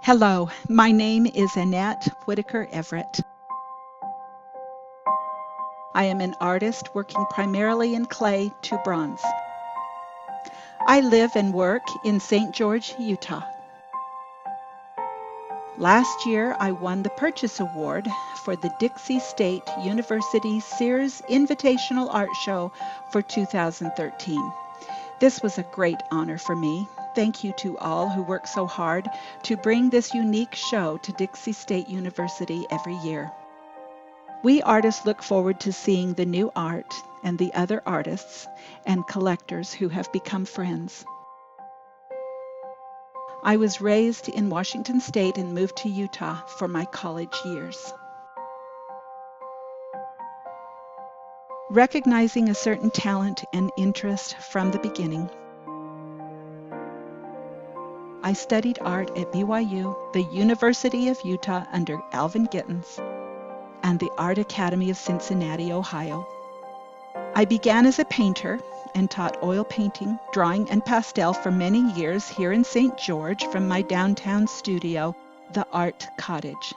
Hello, my name is Annette Whitaker Everett. I am an artist working primarily in clay to bronze. I live and work in St. George, Utah. Last year, I won the Purchase Award for the Dixie State University Sears Invitational Art Show for 2013. This was a great honor for me. Thank you to all who work so hard to bring this unique show to Dixie State University every year. We artists look forward to seeing the new art and the other artists and collectors who have become friends. I was raised in Washington State and moved to Utah for my college years. Recognizing a certain talent and interest from the beginning, I studied art at BYU, the University of Utah under Alvin Gittins, and the Art Academy of Cincinnati, Ohio. I began as a painter and taught oil painting, drawing, and pastel for many years here in St. George from my downtown studio, the Art Cottage.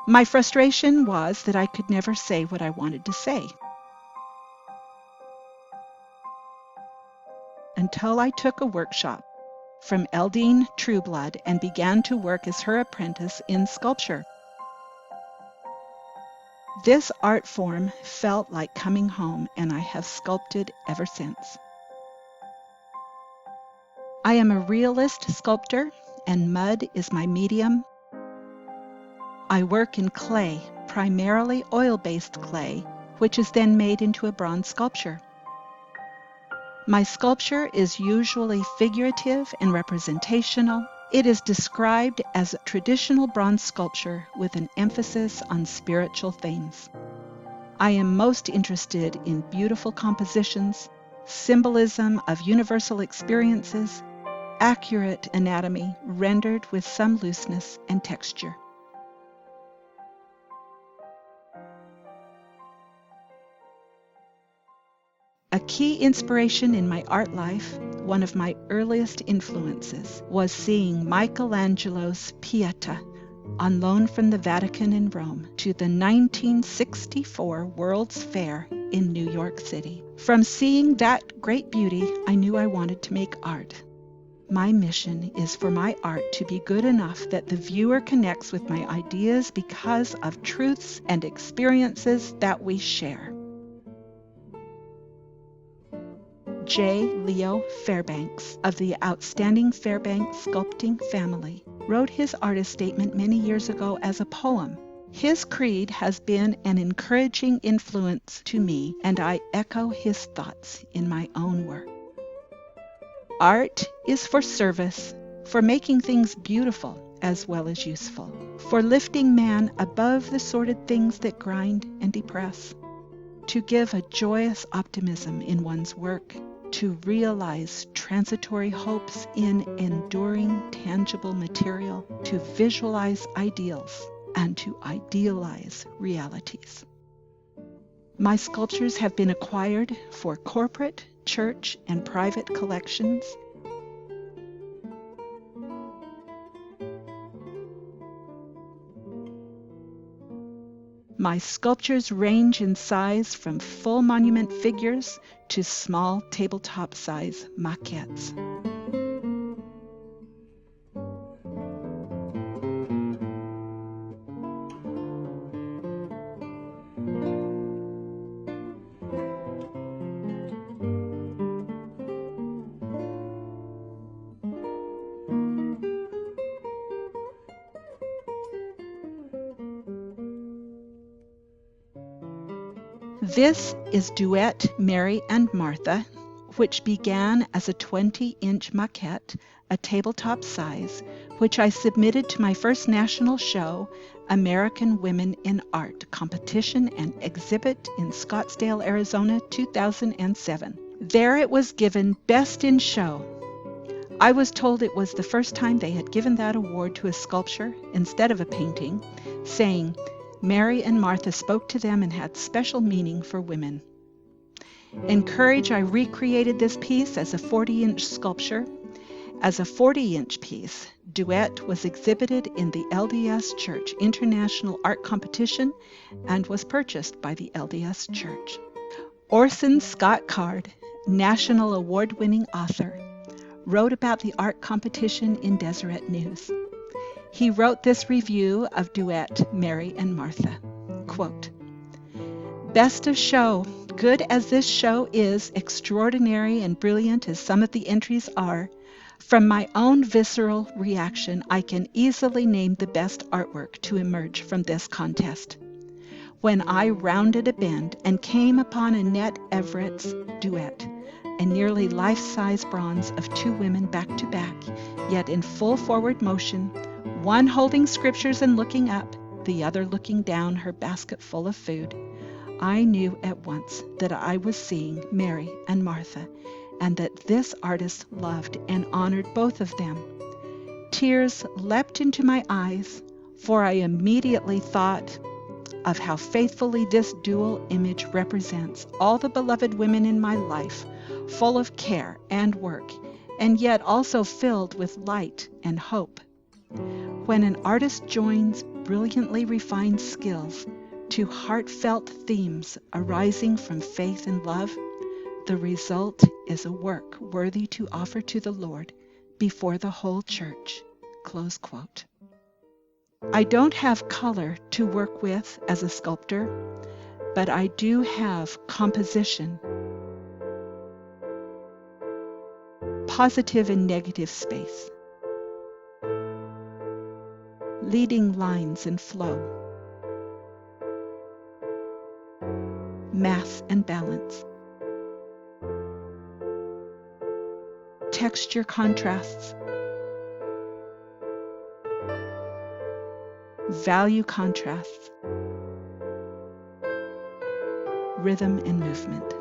My frustration was that I could never say what I wanted to say. Until I took a workshop from Eldine Trueblood and began to work as her apprentice in sculpture. This art form felt like coming home, and I have sculpted ever since. I am a realist sculptor, and mud is my medium. I work in clay, primarily oil-based clay, which is then made into a bronze sculpture. My sculpture is usually figurative and representational. It is described as a traditional bronze sculpture with an emphasis on spiritual themes. I am most interested in beautiful compositions, symbolism of universal experiences, accurate anatomy rendered with some looseness and texture. A key inspiration in my art life, one of my earliest influences, was seeing Michelangelo's Pieta on loan from the Vatican in Rome to the 1964 World's Fair in New York City. From seeing that great beauty, I knew I wanted to make art. My mission is for my art to be good enough that the viewer connects with my ideas because of truths and experiences that we share. J. Leo Fairbanks of the outstanding Fairbanks sculpting family wrote his artist statement many years ago as a poem. His creed has been an encouraging influence to me, and I echo his thoughts in my own work. Art is for service, for making things beautiful as well as useful, for lifting man above the sordid things that grind and depress, to give a joyous optimism in one's work, to realize transitory hopes in enduring tangible material, to visualize ideals, and to idealize realities. My sculptures have been acquired for corporate, church, and private collections. My sculptures range in size from full monument figures to small tabletop size maquettes. This is Duet, Mary and Martha, which began as a 20-inch maquette, a tabletop size, which I submitted to my first national show, American Women in Art competition and exhibit in Scottsdale, Arizona, 2007. There it was given Best in Show. I was told it was the first time they had given that award to a sculpture instead of a painting, saying, Mary and Martha spoke to them and had special meaning for women. In Courage, I recreated this piece as a 40-inch sculpture. As a 40-inch piece, Duet was exhibited in the LDS Church International Art Competition and was purchased by the LDS Church. Orson Scott Card, national award-winning author, wrote about the art competition in Deseret News. He wrote this review of Duet, Mary and Martha. Quote, "Best of show. Good as this show is, extraordinary and brilliant as some of the entries are, from my own visceral reaction, I can easily name the best artwork to emerge from this contest. When I rounded a bend and came upon Annette Everett's Duet, a nearly life-size bronze of two women back to back, yet in full forward motion, one holding scriptures and looking up, the other looking down her basket full of food, I knew at once that I was seeing Mary and Martha, and that this artist loved and honored both of them. Tears leapt into my eyes, for I immediately thought of how faithfully this dual image represents all the beloved women in my life, full of care and work, and yet also filled with light and hope. When an artist joins brilliantly refined skills to heartfelt themes arising from faith and love, the result is a work worthy to offer to the Lord before the whole church." Close quote. I don't have color to work with as a sculptor, but I do have composition, positive and negative space, leading lines and flow, mass and balance, texture contrasts, value contrasts, rhythm and movement.